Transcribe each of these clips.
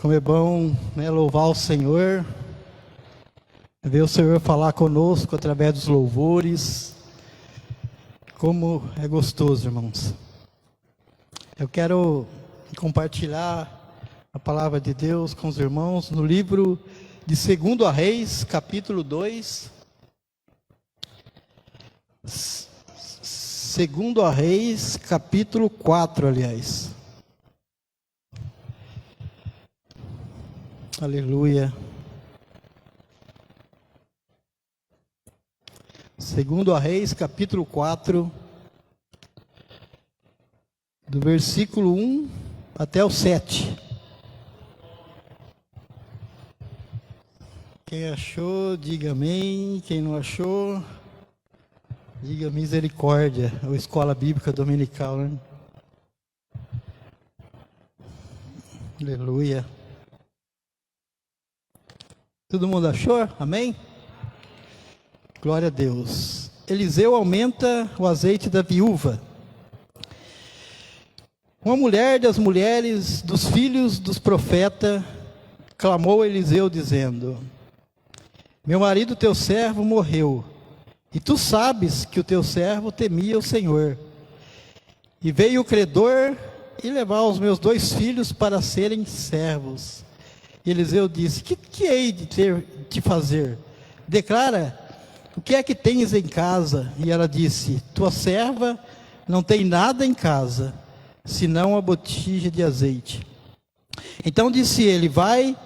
Como é bom, né, louvar o Senhor, ver o Senhor falar conosco através dos louvores. Como é gostoso, irmãos. Eu quero compartilhar a palavra de Deus com os irmãos no livro de 2 Reis, capítulo 2. 2 Reis, capítulo 4, aliás. Aleluia. 2 Reis, capítulo 4, do versículo 1 até o 7. Quem achou, diga amém. Quem não achou, diga misericórdia. Ou escola bíblica dominical, né? Aleluia. Todo mundo achou? Amém? Glória a Deus. Eliseu aumenta o azeite da viúva. Uma mulher das mulheres dos filhos dos profetas clamou a Eliseu dizendo: meu marido teu servo morreu, e tu sabes que o teu servo temia o Senhor. E veio o credor e levar os meus 2 filhos para serem servos. E Eliseu disse: que hei de te fazer? Declara, o que é que tens em casa? E ela disse: tua serva não tem nada em casa, senão a botija de azeite. Então disse ele: vai,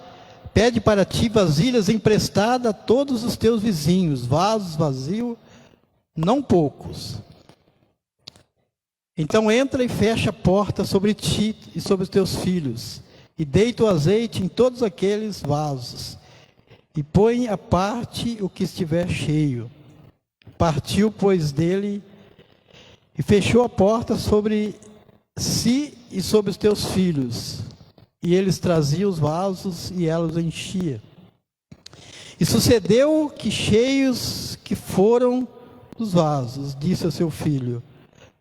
pede para ti vasilhas emprestadas a todos os teus vizinhos, vasos vazios, não poucos. Então entra e fecha a porta sobre ti e sobre os teus filhos, e deita o azeite em todos aqueles vasos, e põe à parte o que estiver cheio. Partiu, pois, dele, e fechou a porta sobre si e sobre os teus filhos. E eles traziam os vasos, e ela os enchia. E sucedeu que, cheios que foram os vasos, disse ao seu filho: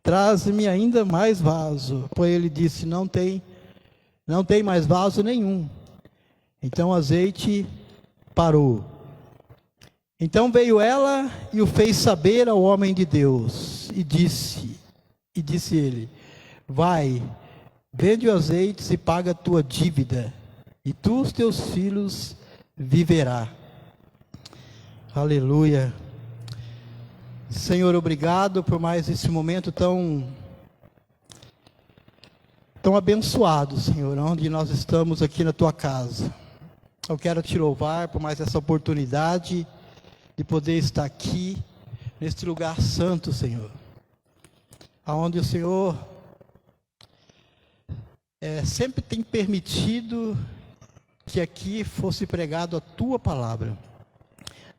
traze-me ainda mais vaso. Pois ele disse: não tem mais vaso nenhum. Então o azeite parou. Então veio ela e o fez saber ao homem de Deus. E disse ele: vai, vende o azeite e paga a tua dívida, e tu os teus filhos viverá. Aleluia. Senhor, obrigado por mais esse momento tão abençoado, Senhor, onde nós estamos aqui na tua casa. Eu quero te louvar por mais essa oportunidade de poder estar aqui, neste lugar santo, Senhor, aonde o Senhor sempre tem permitido que aqui fosse pregado a tua palavra.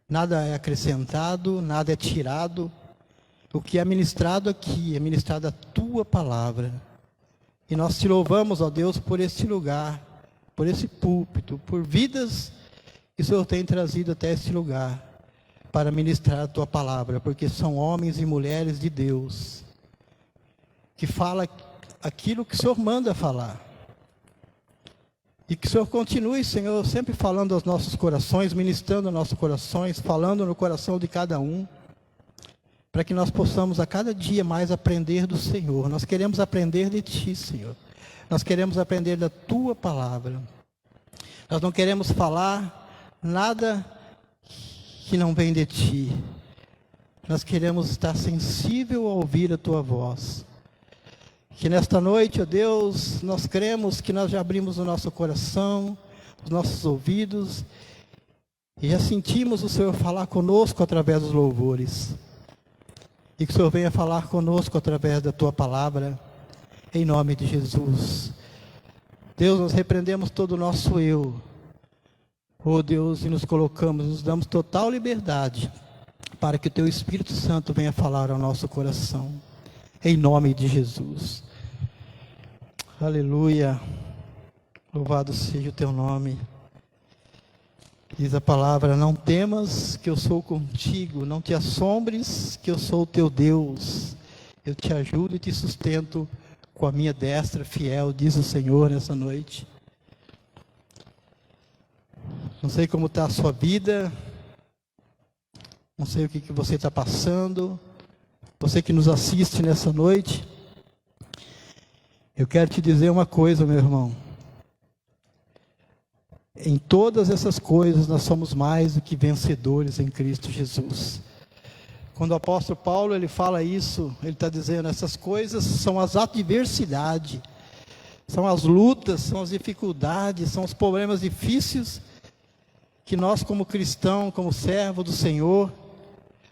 Nada é acrescentado, nada é tirado. O que é ministrado aqui é ministrado a tua palavra. E nós te louvamos, ó Deus, por este lugar, por esse púlpito, por vidas que o Senhor tem trazido até este lugar para ministrar a tua palavra, porque são homens e mulheres de Deus que falam aquilo que o Senhor manda falar. E que o Senhor continue, Senhor, sempre falando aos nossos corações, ministrando aos nossos corações, falando no coração de cada um, para que nós possamos a cada dia mais aprender do Senhor. Nós queremos aprender de Ti, Senhor. Nós queremos aprender da Tua palavra. Nós não queremos falar nada que não vem de Ti. Nós queremos estar sensível a ouvir a Tua voz. Que nesta noite, ó Deus, nós cremos que nós já abrimos o nosso coração, os nossos ouvidos, e já sentimos o Senhor falar conosco através dos louvores. E que o Senhor venha falar conosco através da Tua palavra, em nome de Jesus. Deus, nós repreendemos todo o nosso eu, ó Deus, e nos colocamos, nos damos total liberdade, para que o Teu Espírito Santo venha falar ao nosso coração, em nome de Jesus. Aleluia. Louvado seja o Teu nome. Diz a palavra: não temas, que eu sou contigo. Não te assombres, que eu sou o teu Deus. Eu te ajudo e te sustento com a minha destra fiel, diz o Senhor nessa noite. Não sei como está a sua vida, não sei o que você está passando, você que nos assiste nessa noite. Eu quero te dizer uma coisa, meu irmão. Em todas essas coisas nós somos mais do que vencedores em Cristo Jesus. Quando o apóstolo Paulo ele fala isso, ele está dizendo, essas coisas são as adversidades, são as lutas, são as dificuldades, são os problemas difíceis que nós como cristão, como servo do Senhor,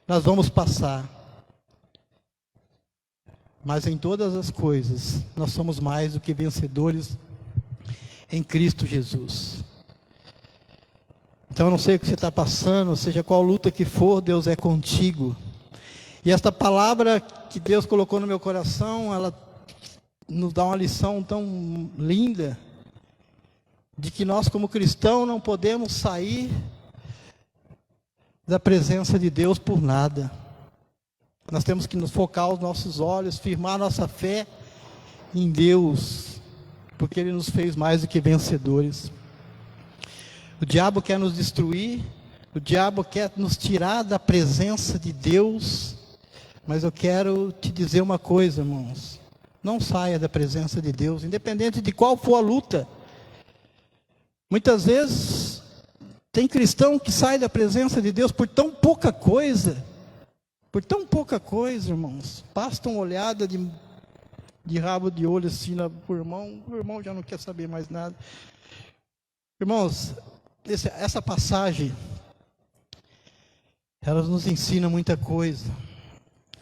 nós vamos passar. Mas em todas as coisas, nós somos mais do que vencedores em Cristo Jesus. Então eu não sei o que você está passando, seja qual luta que for, Deus é contigo. E esta palavra que Deus colocou no meu coração, ela nos dá uma lição tão linda, de que nós como cristãos não podemos sair da presença de Deus por nada. Nós temos que nos focar os nossos olhos, firmar nossa fé em Deus, porque Ele nos fez mais do que vencedores. O diabo quer nos destruir, o diabo quer nos tirar da presença de Deus, mas eu quero te dizer uma coisa, irmãos, não saia da presença de Deus, independente de qual for a luta. Muitas vezes, tem cristão que sai da presença de Deus por tão pouca coisa, irmãos. Basta uma olhada de rabo de olho assim o irmão já não quer saber mais nada. Irmãos, essa passagem, ela nos ensina muita coisa.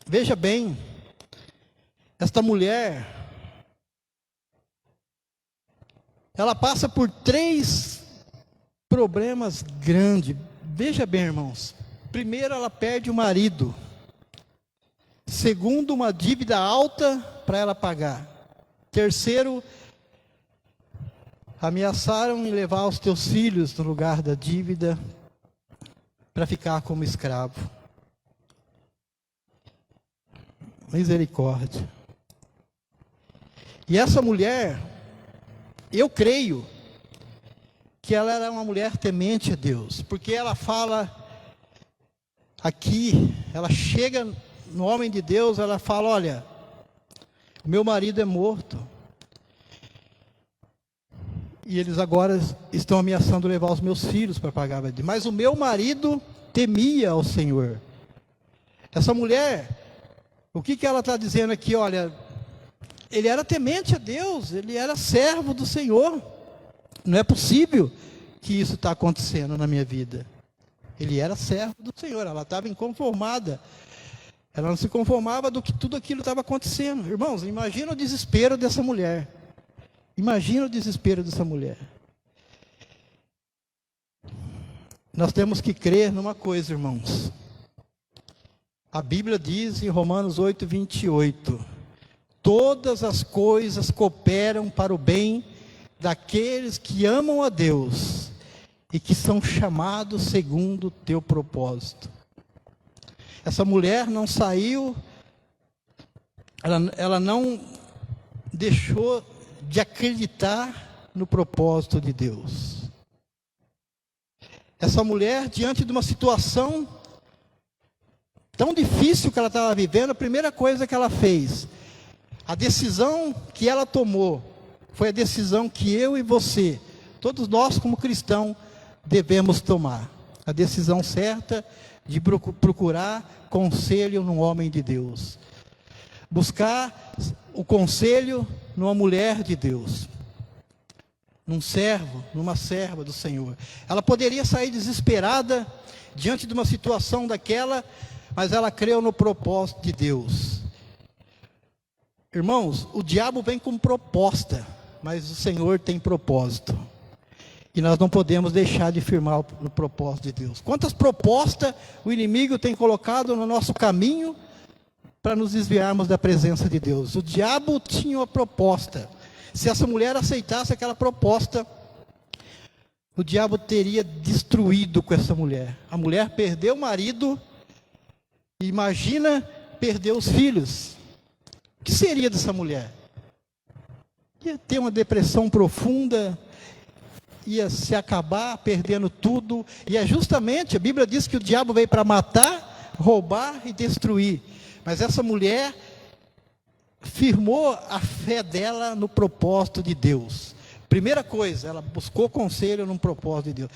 Veja bem, esta mulher, ela passa por 3 problemas grandes. Veja bem, irmãos. Primeiro, ela perde o marido. Segundo, uma dívida alta para ela pagar. Terceiro, ameaçaram em levar os teus filhos no lugar da dívida para ficar como escravo. Misericórdia. E essa mulher, eu creio que ela era uma mulher temente a Deus, porque ela fala aqui, ela chega no homem de Deus, ela fala, olha, meu marido é morto, e eles agora estão ameaçando levar os meus filhos para pagar a dívida, mas o meu marido temia ao Senhor. Essa mulher, o que ela está dizendo aqui? Olha, ele era temente a Deus, ele era servo do Senhor. Não é possível que isso está acontecendo na minha vida. Ele era servo do Senhor, ela estava inconformada. Ela não se conformava do que tudo aquilo estava acontecendo. Irmãos, imagina o desespero dessa mulher. Imagina o desespero dessa mulher. Nós temos que crer numa coisa, irmãos. A Bíblia diz em Romanos 8:28, todas as coisas cooperam para o bem daqueles que amam a Deus e que são chamados segundo o teu propósito. Essa mulher não saiu, ela não deixou de acreditar no propósito de Deus. Essa mulher, diante de uma situação tão difícil que ela estava vivendo, a primeira coisa que ela fez, a decisão que ela tomou, foi a decisão que eu e você, todos nós como cristãos, devemos tomar. A decisão certa de procurar conselho num homem de Deus. Buscar o conselho numa mulher de Deus. Num servo, numa serva do Senhor. Ela poderia sair desesperada diante de uma situação daquela, mas ela creu no propósito de Deus. Irmãos, o diabo vem com proposta, mas o Senhor tem propósito. E nós não podemos deixar de firmar no propósito de Deus. Quantas propostas o inimigo tem colocado no nosso caminho para nos desviarmos da presença de Deus? O diabo tinha uma proposta. Se essa mulher aceitasse aquela proposta, o diabo teria destruído com essa mulher. A mulher perdeu o marido, imagina perder os filhos. O que seria dessa mulher? Ia ter uma depressão profunda, ia se acabar perdendo tudo. E é justamente, a Bíblia diz que o diabo veio para matar, roubar e destruir. Mas essa mulher firmou a fé dela no propósito de Deus. Primeira coisa, ela buscou conselho num propósito de Deus.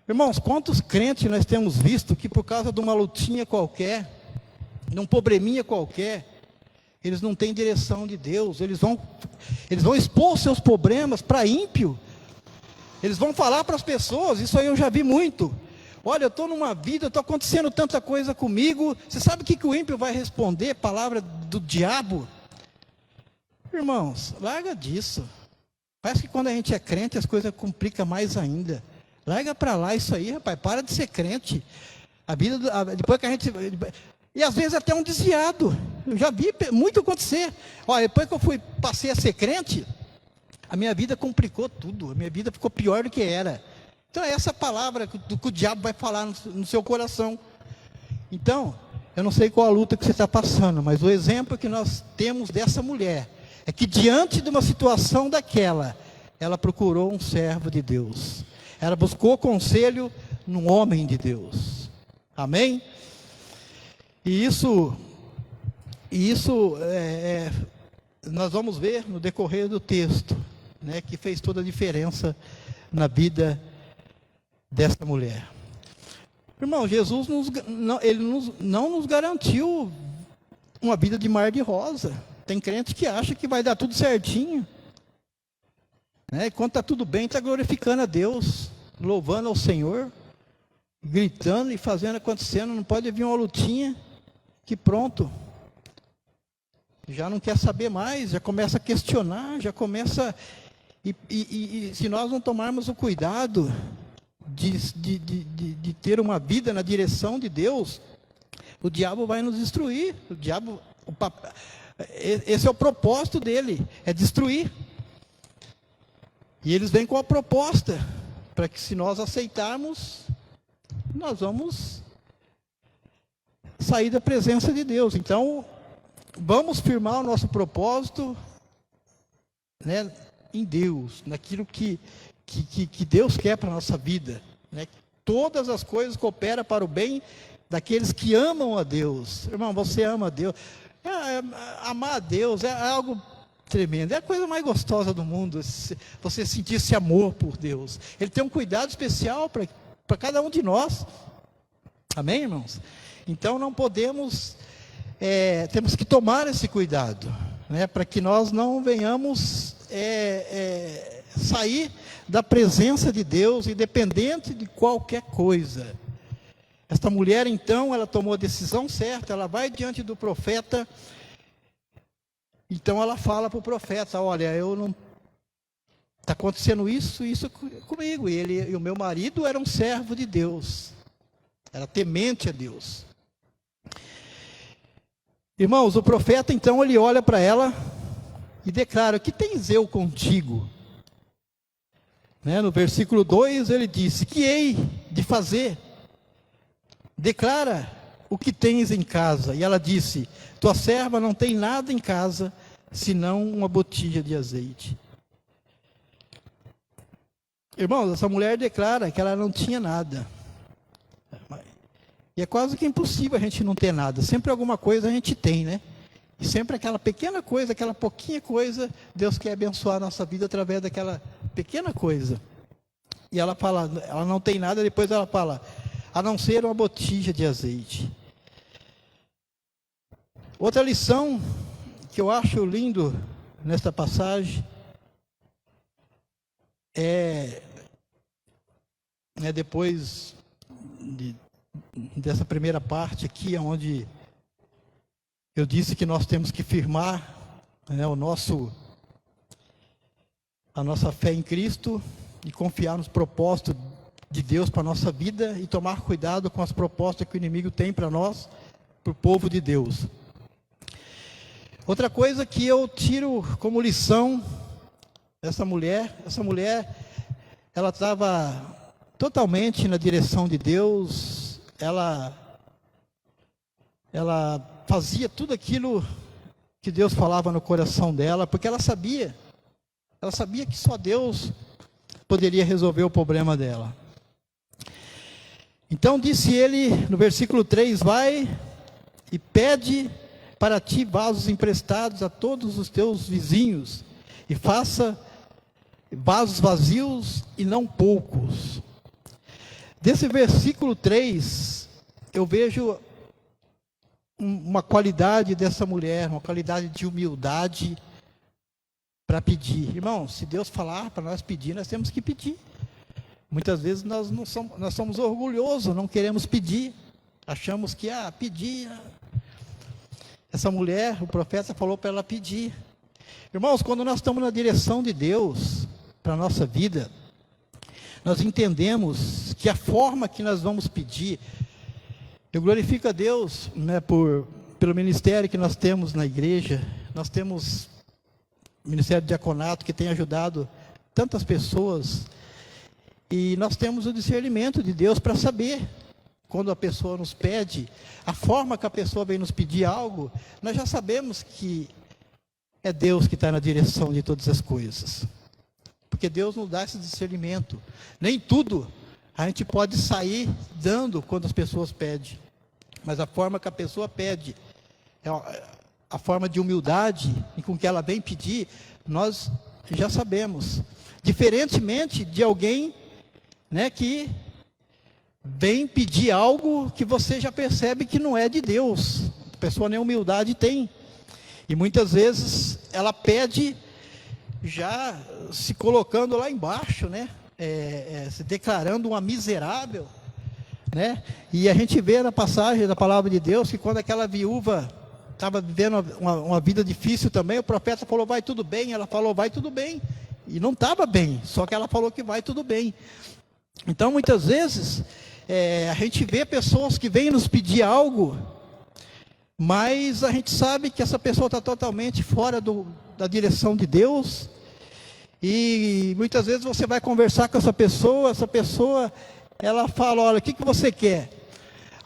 Irmãos, quantos crentes nós temos visto que por causa de uma lutinha qualquer, de um probleminha qualquer, eles não têm direção de Deus, eles vão expor seus problemas para ímpio, eles vão falar para as pessoas, isso aí eu já vi muito. Olha, eu estou numa vida, está acontecendo tanta coisa comigo, você sabe o que o ímpio vai responder? Palavra do diabo? Irmãos, larga disso. Parece que quando a gente é crente as coisas complicam mais ainda. Larga para lá isso aí, rapaz, para de ser crente. Depois que a gente... E às vezes até um desviado. Eu já vi muito acontecer. Olha, depois que eu passei a ser crente, a minha vida complicou tudo. A minha vida ficou pior do que era. Então é essa palavra que o diabo vai falar no seu coração. Então, eu não sei qual a luta que você está passando, mas o exemplo que nós temos dessa mulher é que diante de uma situação daquela, ela procurou um servo de Deus. Ela buscou conselho num homem de Deus. Amém? E isso nós vamos ver no decorrer do texto, né, que fez toda a diferença na vida dessa mulher. Irmão, Jesus não nos garantiu uma vida de mar de rosa. Tem crente que acha que vai dar tudo certinho. Né? Quando está tudo bem, está glorificando a Deus, louvando ao Senhor, gritando e fazendo acontecendo. Não pode vir uma lutinha que pronto, já não quer saber mais, já começa a questionar, já começa... E se nós não tomarmos o cuidado de ter uma vida na direção de Deus, o diabo vai nos destruir. Esse é o propósito dele, é destruir. E eles vêm com a proposta, para que se nós aceitarmos, nós vamos sair da presença de Deus. Então, vamos firmar o nosso propósito, né, em Deus, naquilo que Deus quer para a nossa vida. Né? Todas as coisas cooperam para o bem daqueles que amam a Deus. Irmão, você ama a Deus. Amar a Deus é algo tremendo, é a coisa mais gostosa do mundo, você sentir esse amor por Deus. Ele tem um cuidado especial para cada um de nós. Amém, irmãos? Então não podemos, temos que tomar esse cuidado, né, para que nós não venhamos sair da presença de Deus, independente de qualquer coisa. Esta mulher, então, ela tomou a decisão certa, ela vai diante do profeta. Então ela fala para o profeta: olha, está acontecendo isso comigo. E o meu marido era um servo de Deus, era temente a Deus. Irmãos, o profeta então ele olha para ela e declara: que tens eu contigo? Né? No versículo 2 ele disse: que hei de fazer? Declara o que tens em casa. E ela disse: tua serva não tem nada em casa, senão uma botija de azeite. Irmãos, essa mulher declara que ela não tinha nada. E é quase que impossível a gente não ter nada. Sempre alguma coisa a gente tem, né? E sempre aquela pequena coisa, aquela pouquinha coisa, Deus quer abençoar a nossa vida através daquela pequena coisa. E ela fala, ela não tem nada, depois ela fala: a não ser uma botija de azeite. Outra lição que eu acho lindo nesta passagem depois dessa primeira parte aqui, onde eu disse que nós temos que firmar, né, a nossa fé em Cristo e confiar nos propósitos de Deus para a nossa vida e tomar cuidado com as propostas que o inimigo tem para nós, para o povo de Deus. Outra coisa que eu tiro como lição dessa mulher, ela estava totalmente na direção de Deus, ela fazia tudo aquilo que Deus falava no coração dela, porque ela sabia que só Deus poderia resolver o problema dela. Então disse ele, no versículo 3, vai e pede para ti vasos emprestados a todos os teus vizinhos, e faça vasos vazios e não poucos. Desse versículo 3, eu vejo uma qualidade dessa mulher, uma qualidade de humildade para pedir. Irmão, se Deus falar para nós pedir, nós temos que pedir. Muitas vezes nós somos orgulhosos, não queremos pedir, achamos que pedir. Essa mulher, o profeta falou para ela pedir. Irmãos, quando nós estamos na direção de Deus para a nossa vida, nós entendemos que a forma que nós vamos pedir, eu glorifico a Deus, né, pelo ministério que nós temos na igreja. Nós temos o Ministério de Diaconato, que tem ajudado tantas pessoas, e nós temos o discernimento de Deus para saber, quando a pessoa nos pede, a forma que a pessoa vem nos pedir algo, nós já sabemos que é Deus que está na direção de todas as coisas, porque Deus nos dá esse discernimento. Nem tudo a gente pode sair dando quando as pessoas pedem, mas a forma que a pessoa pede, a forma de humildade e com que ela vem pedir, nós já sabemos. Diferentemente de alguém, né, que vem pedir algo que você já percebe que não é de Deus. A pessoa nem humildade tem. E muitas vezes ela pede já se colocando lá embaixo, né? Se declarando uma miserável, né? E a gente vê na passagem da palavra de Deus que quando aquela viúva estava vivendo uma vida difícil também, o profeta falou, vai tudo bem. Ela falou, vai tudo bem. E não estava bem, só que ela falou que vai tudo bem. Então, muitas vezes, a gente vê pessoas que vêm nos pedir algo, mas a gente sabe que essa pessoa está totalmente fora da direção de Deus. E muitas vezes você vai conversar com essa pessoa, ela fala, olha, o que você quer?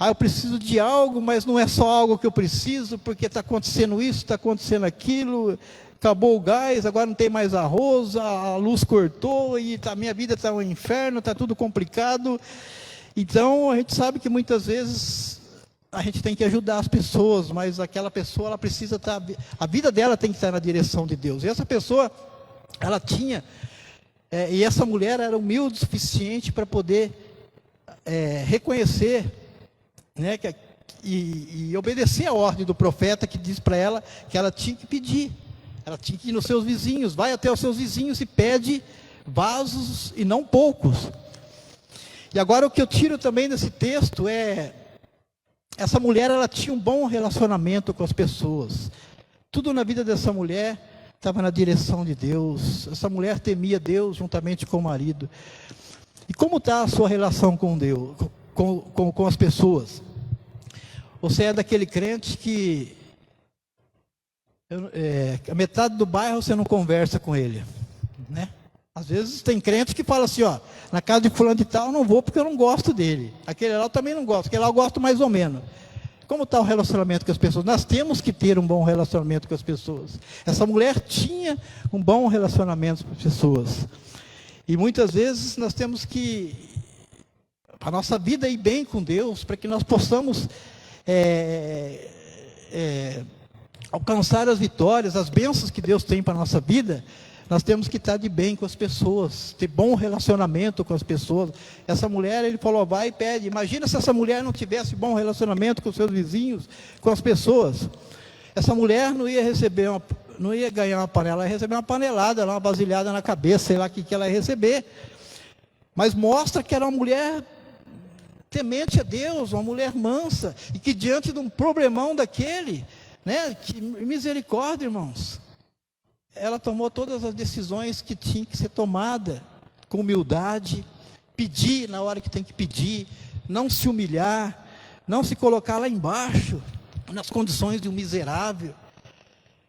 Eu preciso de algo, mas não é só algo que eu preciso, porque está acontecendo isso, está acontecendo aquilo, acabou o gás, agora não tem mais arroz, a luz cortou, e minha vida está um inferno, está tudo complicado. Então, a gente sabe que muitas vezes a gente tem que ajudar as pessoas, mas aquela pessoa, ela precisa estar, a vida dela tem que estar na direção de Deus. E essa pessoa, ela tinha, e essa mulher era humilde o suficiente para poder reconhecer, né, e obedecer a ordem do profeta, que diz para ela que ela tinha que pedir. Ela tinha que ir nos seus vizinhos, vai até os seus vizinhos e pede vasos e não poucos. E agora o que eu tiro também desse texto essa mulher, ela tinha um bom relacionamento com as pessoas. Tudo na vida dessa mulher estava na direção de Deus. Essa mulher temia Deus juntamente com o marido. E como está a sua relação com Deus, com as pessoas? Você é daquele crente que a metade do bairro você não conversa com ele, né? Às vezes tem crente que fala assim, na casa de fulano de tal eu não vou porque eu não gosto dele. Aquele lá eu também não gosto, aquele lá eu gosto mais ou menos. Como está o relacionamento com as pessoas? Nós temos que ter um bom relacionamento com as pessoas. Essa mulher tinha um bom relacionamento com as pessoas. E muitas vezes nós temos que, para a nossa vida ir bem com Deus, para que nós possamos alcançar as vitórias, as bênçãos que Deus tem para a nossa vida, nós temos que estar de bem com as pessoas, ter bom relacionamento com as pessoas. Essa mulher, ele falou, vai e pede. Imagina se essa mulher não tivesse bom relacionamento com os seus vizinhos, com as pessoas. Essa mulher não ia ganhar uma panela, ela ia receber uma panelada, uma vasilhada na cabeça, sei lá o que ela ia receber. Mas mostra que era uma mulher temente a Deus, uma mulher mansa, e que diante de um problemão daquele, né, que misericórdia, irmãos, ela tomou todas as decisões que tinham que ser tomadas, com humildade, pedir na hora que tem que pedir, não se humilhar, não se colocar lá embaixo, nas condições de um miserável.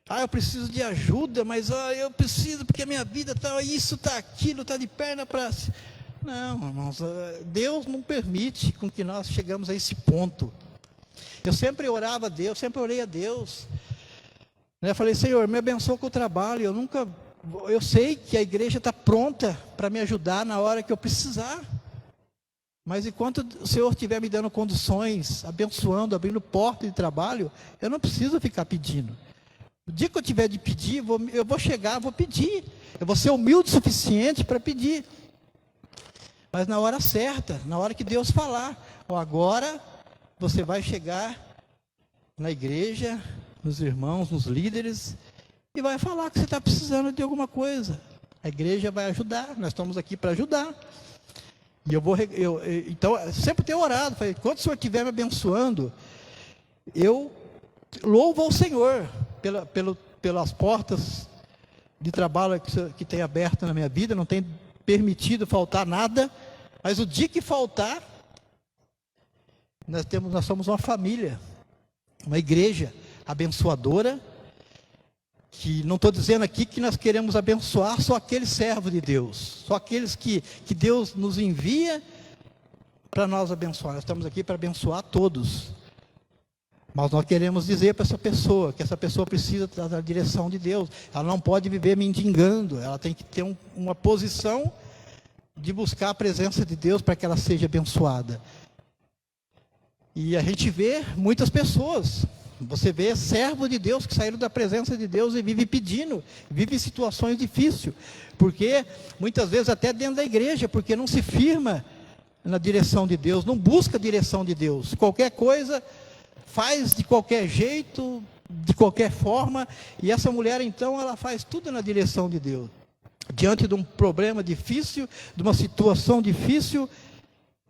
Eu preciso de ajuda, mas eu preciso porque a minha vida está isso, está aquilo, está de perna para... Não, irmãos, Deus não permite com que nós chegamos a esse ponto. Eu sempre orava a Deus, sempre orei a Deus. Eu falei, Senhor, me abençoa com o trabalho. Eu nunca eu sei que a igreja está pronta para me ajudar na hora que eu precisar. Mas enquanto o Senhor estiver me dando condições, abençoando, abrindo porta de trabalho, eu não preciso ficar pedindo. O dia que eu tiver de pedir, eu vou chegar, vou pedir. Eu vou ser humilde o suficiente para pedir. Mas na hora certa, na hora que Deus falar, agora você vai chegar na igreja, nos irmãos, nos líderes, e vai falar que você está precisando de alguma coisa. A igreja vai ajudar, nós estamos aqui para ajudar. E então, sempre tenho orado, falei, quando o Senhor estiver me abençoando, eu louvo ao Senhor pelas portas de trabalho que tem aberto na minha vida, não tem permitido faltar nada, mas o dia que faltar, nós somos uma família, uma igreja abençoadora, que não estou dizendo aqui que nós queremos abençoar só aqueles servos de Deus, só aqueles que Deus nos envia para nós abençoar. Nós estamos aqui para abençoar todos. Mas nós queremos dizer para essa pessoa, que essa pessoa precisa estar na direção de Deus. Ela não pode viver mendigando, ela tem que ter uma posição de buscar a presença de Deus para que ela seja abençoada. E a gente vê muitas pessoas, você vê servos de Deus que saíram da presença de Deus e vivem pedindo, vivem em situações difíceis, porque muitas vezes até dentro da igreja, porque não se firma na direção de Deus, não busca a direção de Deus, qualquer coisa faz de qualquer jeito, de qualquer forma, e essa mulher então, ela faz tudo na direção de Deus. Diante de um problema difícil, de uma situação difícil,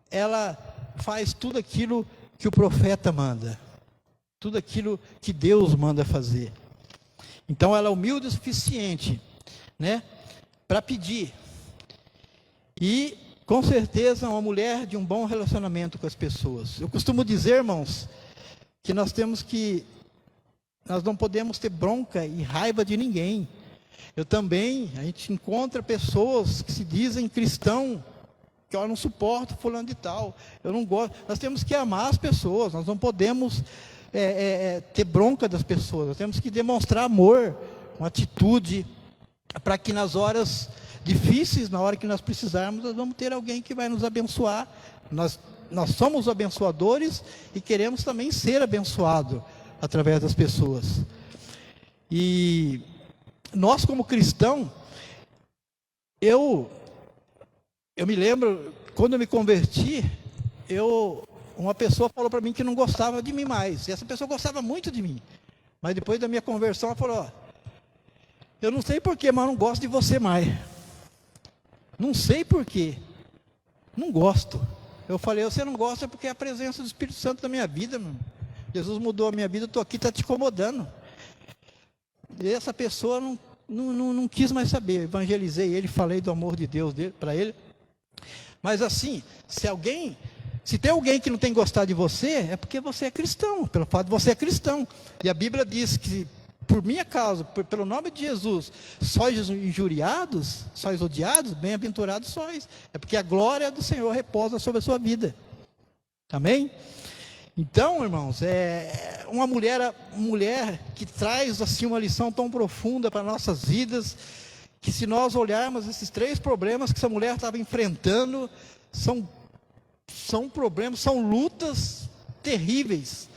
ela faz tudo aquilo que o profeta manda, tudo aquilo que Deus manda fazer. Então ela é humilde o suficiente, né, para pedir. E com certeza uma mulher de um bom relacionamento com as pessoas. Eu costumo dizer, irmãos, que nós não podemos ter bronca e raiva de ninguém. A gente encontra pessoas que se dizem cristão, que eu não suporto fulano de tal, eu não gosto. Nós temos que amar as pessoas, nós não podemos ter bronca das pessoas, nós temos que demonstrar amor, uma atitude, para que nas horas difíceis, na hora que nós precisarmos, nós vamos ter alguém que vai nos abençoar. Nós somos abençoadores e queremos também ser abençoados através das pessoas. E nós como cristãos, eu me lembro, quando eu me converti, uma pessoa falou para mim que não gostava de mim mais. E essa pessoa gostava muito de mim. Mas depois da minha conversão, ela falou, eu não sei porquê, mas eu não gosto de você mais. Não sei porquê. Não gosto. Eu falei, você não gosta porque é a presença do Espírito Santo na minha vida, meu. Jesus mudou a minha vida, eu estou aqui, está te incomodando. E essa pessoa não quis mais saber. Eu evangelizei ele, falei do amor de Deus para ele. Mas assim, se tem alguém que não tem gostado de você, é porque você é cristão, pelo fato de você ser cristão. E a Bíblia diz que, por minha causa, pelo nome de Jesus, sois injuriados, sois odiados, bem-aventurados sois. É porque a glória do Senhor repousa sobre a sua vida. Amém? Então, irmãos, é uma mulher que traz assim uma lição tão profunda para nossas vidas, que se nós olharmos esses 3 problemas que essa mulher estava enfrentando, são problemas, são lutas terríveis,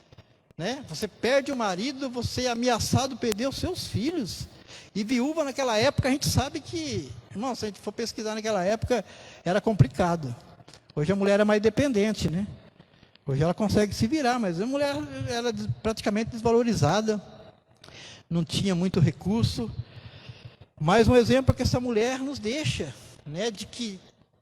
né? Você perde o marido, você é ameaçado perder os seus filhos. E viúva naquela época, a gente sabe que, irmão, se a gente for pesquisar naquela época, era complicado. Hoje a mulher é mais dependente, né? Hoje ela consegue se virar, mas a mulher era praticamente desvalorizada, não tinha muito recurso. Mais um exemplo que essa mulher nos deixa, né, de que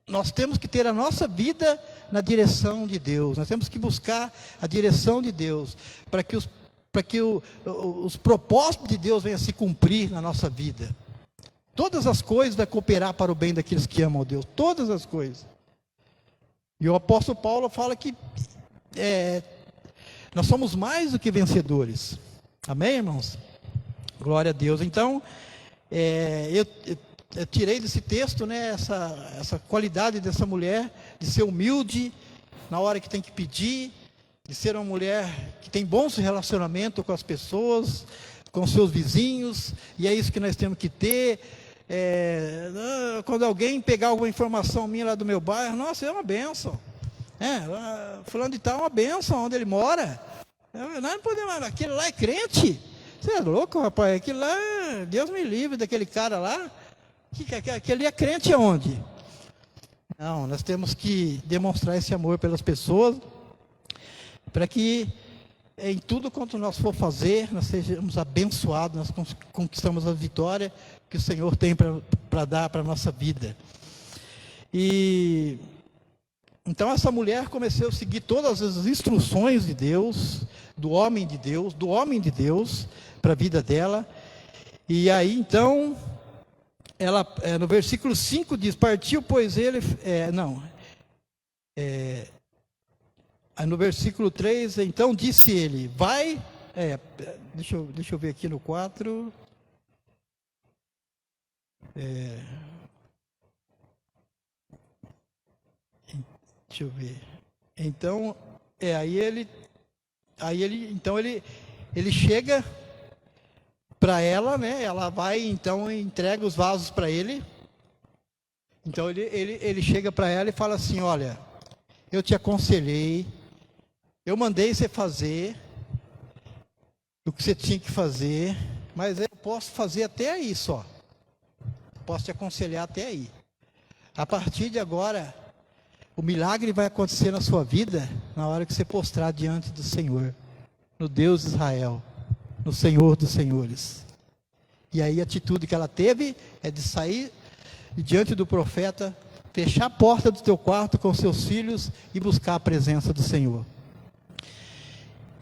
nós temos que ter a nossa vida na direção de Deus. Nós temos que buscar a direção de Deus, para que os propósitos de Deus venham a se cumprir na nossa vida. Todas as coisas vão cooperar para o bem daqueles que amam a Deus, todas as coisas. E o apóstolo Paulo fala que nós somos mais do que vencedores. Amém, irmãos? Glória a Deus. Então, eu tirei desse texto, né, essa qualidade dessa mulher, de ser humilde na hora que tem que pedir, de ser uma mulher que tem bons relacionamentos com as pessoas, com seus vizinhos, e é isso que nós temos que ter. Quando alguém pegar alguma informação minha lá do meu bairro, nossa, é uma bênção. Fulano de tal é uma bênção onde ele mora. Nós não podemos, aquele lá é crente. Você é louco, rapaz? Aquele lá, Deus me livre daquele cara lá. Aquele é crente aonde? Não, nós temos que demonstrar esse amor pelas pessoas, para que em tudo quanto nós for fazer, nós sejamos abençoados, nós conquistamos a vitória que o Senhor tem para dar para a nossa vida. E então essa mulher começou a seguir todas as instruções de Deus, do homem de Deus, para a vida dela. E aí então, ela, no versículo 5 diz, partiu, pois ele, no versículo 3, então disse ele, vai, deixa eu ver aqui no 4, deixa eu ver, então, ele chega para ela, né? Ela vai, então, e entrega os vasos para ele. Então, ele chega para ela e fala assim, olha, eu te aconselhei, eu mandei você fazer o que você tinha que fazer, mas eu posso fazer até aí só. Posso te aconselhar até aí. A partir de agora, o milagre vai acontecer na sua vida na hora que você postrar diante do Senhor, no Deus de Israel, no Senhor dos Senhores. E aí a atitude que ela teve é de sair diante do profeta, fechar a porta do teu quarto com seus filhos e buscar a presença do Senhor.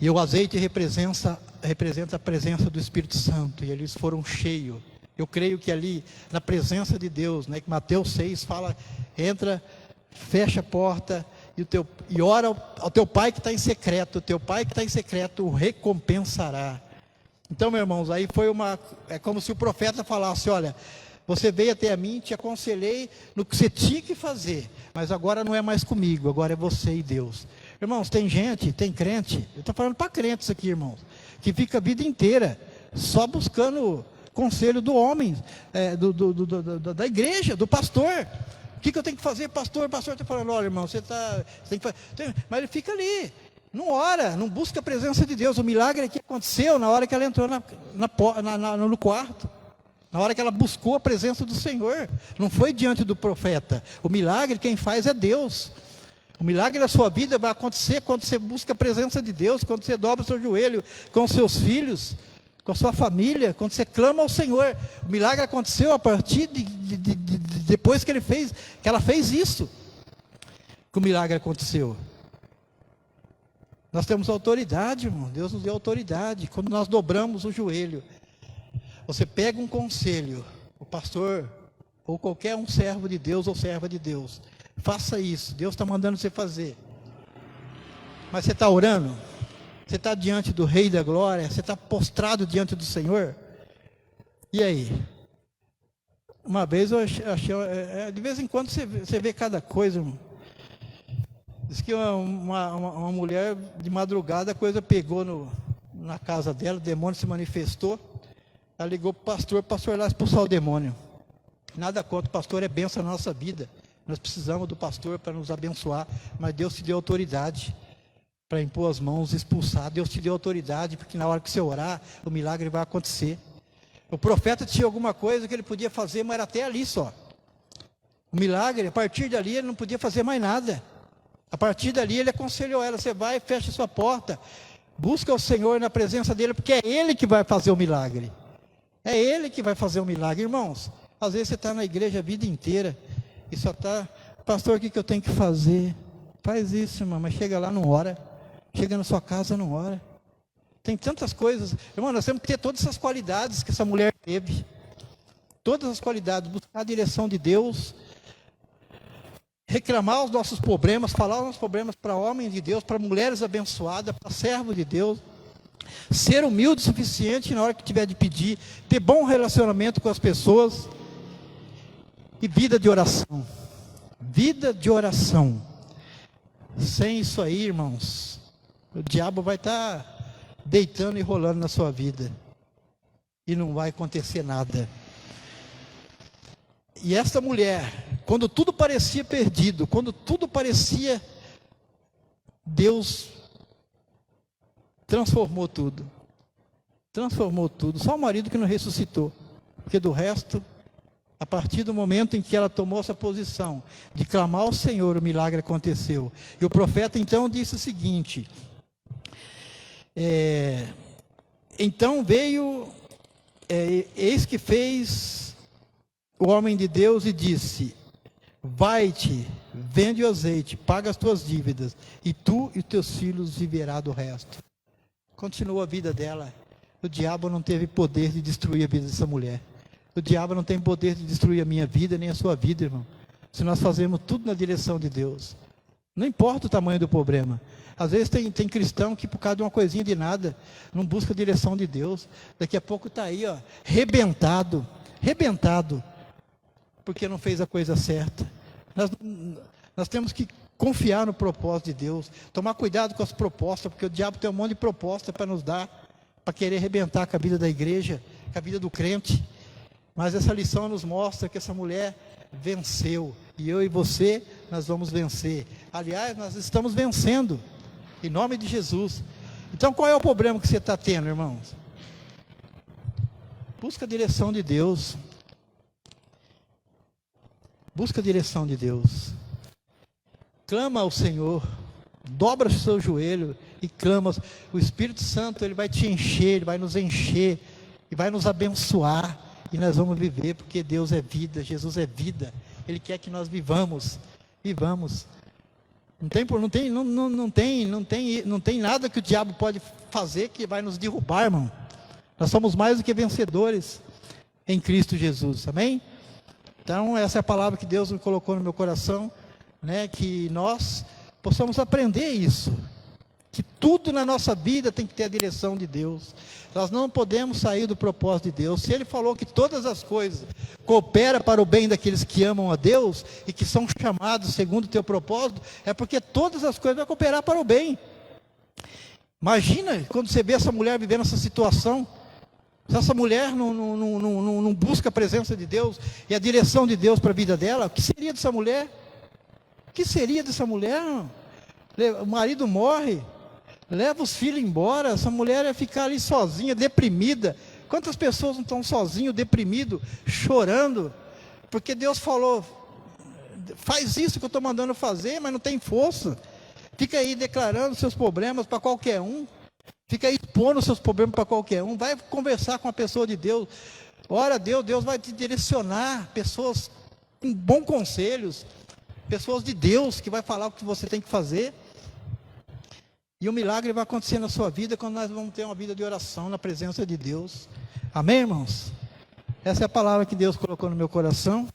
E o azeite representa a presença do Espírito Santo, e eles foram cheios. Eu creio que ali, na presença de Deus, né, que Mateus 6 fala, entra, fecha a porta e ora ao teu pai que está em secreto. O teu pai que está em secreto o recompensará. Então, meus irmãos, aí é como se o profeta falasse, olha, você veio até a mim, te aconselhei no que você tinha que fazer, mas agora não é mais comigo, agora é você e Deus. Irmãos, tem crente, eu estou falando para crentes aqui, irmãos, que fica a vida inteira só buscando conselho do homem, da igreja, do pastor. O que eu tenho que fazer, pastor? O pastor está falando, olha, irmão, você tem que fazer. Mas ele fica ali, não ora, não busca a presença de Deus. O milagre aqui aconteceu na hora que ela entrou no quarto, na hora que ela buscou a presença do Senhor. Não foi diante do profeta. O milagre quem faz é Deus. O milagre da sua vida vai acontecer quando você busca a presença de Deus, quando você dobra o seu joelho com os seus filhos, com a sua família, quando você clama ao Senhor. O milagre aconteceu a partir depois que ela fez isso, que o milagre aconteceu. Nós temos autoridade, irmão. Deus nos deu autoridade. Quando nós dobramos o joelho, você pega um conselho, o pastor, ou qualquer um servo de Deus ou serva de Deus, faça isso, Deus está mandando você fazer. Mas você está orando? Você está diante do Rei da Glória? Você está prostrado diante do Senhor? E aí? Uma vez eu achei, de vez em quando você vê cada coisa, irmão. Diz que uma mulher, de madrugada, a coisa pegou na casa dela, o demônio se manifestou. Ela ligou para o pastor lá expulsar o demônio. Nada contra, o pastor é bênção na nossa vida. Nós precisamos do pastor para nos abençoar, mas Deus te deu autoridade para impor as mãos e expulsar. Deus te deu autoridade, porque na hora que você orar, o milagre vai acontecer. O profeta tinha alguma coisa que ele podia fazer, mas era até ali só. O milagre, a partir dali, ele não podia fazer mais nada. A partir dali, ele aconselhou ela, você vai e fecha sua porta, busca o Senhor na presença dele, porque é Ele que vai fazer o milagre. É Ele que vai fazer o milagre. Irmãos, às vezes você está na igreja a vida inteira, e só está, pastor, o que eu tenho que fazer? Faz isso, irmão, mas chega lá, não ora. Chega na sua casa, não ora. Tem tantas coisas. Irmão, nós temos que ter todas essas qualidades que essa mulher teve. Todas as qualidades, buscar a direção de Deus, reclamar os nossos problemas, falar os nossos problemas para homens de Deus, para mulheres abençoadas, para servos de Deus, ser humilde o suficiente na hora que tiver de pedir, ter bom relacionamento com as pessoas, e vida de oração. Vida de oração. Sem isso aí, irmãos, o diabo vai estar deitando e rolando na sua vida, e não vai acontecer nada. E esta mulher, quando tudo parecia perdido, quando tudo parecia, Deus transformou tudo. Transformou tudo. Só o marido que não ressuscitou. Porque do resto, a partir do momento em que ela tomou essa posição de clamar ao Senhor, o milagre aconteceu. E o profeta então disse o seguinte: então veio, eis que fez o homem de Deus e disse: vai-te, vende o azeite, paga as tuas dívidas, e tu e os teus filhos viverá do resto. Continuou a vida dela. O diabo não teve poder de destruir a vida dessa mulher. O diabo não tem poder de destruir a minha vida, nem a sua vida, irmão. Se nós fazemos tudo na direção de Deus. Não importa o tamanho do problema. Às vezes tem cristão que por causa de uma coisinha de nada, não busca a direção de Deus. Daqui a pouco está aí, rebentado, porque não fez a coisa certa. Nós temos que confiar no propósito de Deus, tomar cuidado com as propostas, porque o diabo tem um monte de proposta para nos dar, para querer arrebentar com a vida da igreja, com a vida do crente. Mas essa lição nos mostra que essa mulher venceu, e eu e você, nós vamos vencer. Aliás, nós estamos vencendo, em nome de Jesus. Então qual é o problema que você está tendo, irmãos? Busca a direção de Deus. Busca a direção de Deus. Clama ao Senhor, dobra o seu joelho e clama. O Espírito Santo, ele vai te encher, ele vai nos encher, e vai nos abençoar, e nós vamos viver, porque Deus é vida, Jesus é vida. Ele quer que nós vivamos. Não tem nada que o diabo pode fazer que vai nos derrubar, irmão. Nós somos mais do que vencedores em Cristo Jesus, amém? Então essa é a palavra que Deus me colocou no meu coração, né? Que nós possamos aprender isso, que tudo na nossa vida tem que ter a direção de Deus. Nós não podemos sair do propósito de Deus. Se Ele falou que todas as coisas cooperam para o bem daqueles que amam a Deus e que são chamados segundo o teu propósito, é porque todas as coisas vão cooperar para o bem. Imagina quando você vê essa mulher vivendo essa situação. Se essa mulher não busca a presença de Deus e a direção de Deus para a vida dela, o que seria dessa mulher? O que seria dessa mulher? O marido morre, leva os filhos embora, essa mulher ia ficar ali sozinha, deprimida. Quantas pessoas não estão sozinhas, deprimidos, chorando, porque Deus falou: faz isso que eu estou mandando fazer, mas não tem força. Fica aí declarando seus problemas para qualquer um, fica aí expondo seus problemas para qualquer um. Vai conversar com a pessoa de Deus, ora a Deus, Deus vai te direcionar, pessoas com bons conselhos, pessoas de Deus, que vai falar o que você tem que fazer. E o milagre vai acontecer na sua vida quando nós vamos ter uma vida de oração na presença de Deus. Amém, irmãos? Essa é a palavra que Deus colocou no meu coração.